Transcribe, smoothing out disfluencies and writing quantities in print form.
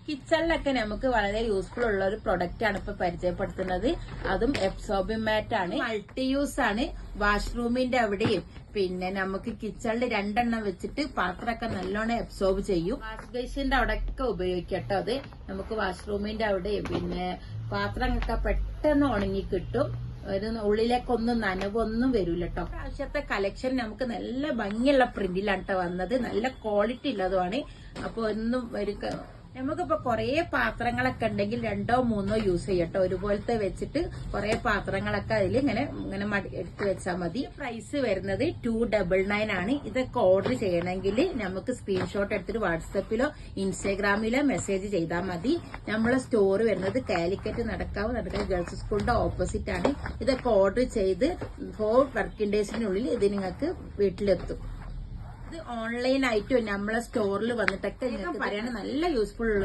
കിച്ചണിലൊക്കെ നമുക്ക് വളരെ യൂസ്ഫുൾ ഉള്ള ഒരു പ്രൊഡക്റ്റ് ആണ് ഇപ്പൊ പരിചയപ്പെടുത്തുന്നത്. അതും എബ്സോർബിംഗ് മാറ്റ് ആണ്. മൾട്ടി യൂസ് ആണ്. വാഷ്റൂമിന്റെ അവിടെയും പിന്നെ നമുക്ക് കിച്ചണിൽ 2 എണ്ണം വെച്ചിട്ട് പാത്രമൊക്കെ നല്ലോണം എബ്സോർബ് ചെയ്യും. വാഷ് ബേസിന്റെ അവിടെയൊക്കെ ഉപയോഗിക്കട്ടോ. അത് നമുക്ക് വാഷ്റൂമിന്റെ അവിടെയും പിന്നെ പാത്രങ്ങളൊക്കെ പെട്ടെന്ന് ഉണങ്ങി കിട്ടും. ഒരു ഉള്ളിലേക്കൊന്നും നനവൊന്നും വരൂല കേട്ടോ. പ്രാവശ്യത്തെ കളക്ഷൻ നമുക്ക് നല്ല ഭംഗിയുള്ള പ്രിന്റിലാണ് കേട്ടോ വന്നത്. നല്ല ക്വാളിറ്റി ഉള്ളതുമാണ്. അപ്പൊ ഒന്നും നമുക്കിപ്പോ കുറെ പാത്രങ്ങളൊക്കെ ഉണ്ടെങ്കിൽ 2ഓ 3ഓ യൂസ് ചെയ്യട്ടോ. ഒരുപോലത്തെ വെച്ചിട്ട് കുറെ പാത്രങ്ങളൊക്കെ അതിൽ ഇങ്ങനെ എടുത്ത് വെച്ചാൽ മതി. പ്രൈസ് വരുന്നത് 299 ആണ്. ഇതൊക്കെ ഓർഡർ ചെയ്യണമെങ്കിൽ നമുക്ക് സ്ക്രീൻഷോട്ട് എടുത്തിട്ട് വാട്സപ്പിലോ ഇൻസ്റ്റാഗ്രാമിലോ മെസ്സേജ് ചെയ്താൽ മതി. നമ്മളെ സ്റ്റോർ വരുന്നത് കാലിക്കറ്റ് നടക്കാവ് ഗേൾസ് സ്കൂളിന്റെ ഓപ്പോസിറ്റ് ആണ്. ഇതൊക്കെ ഓർഡർ ചെയ്ത് 4 വർക്കിംഗ് ഡേയ്സിനുള്ളിൽ ഇത് നിങ്ങൾക്ക് വീട്ടിലെത്തും. ഇത് ഓൺലൈൻ ആയിട്ടും നമ്മളെ സ്റ്റോറിൽ വന്നിട്ടൊക്കെ നിങ്ങൾക്ക് പറയാൻ നല്ല യൂസ്ഫുൾ ഉള്ള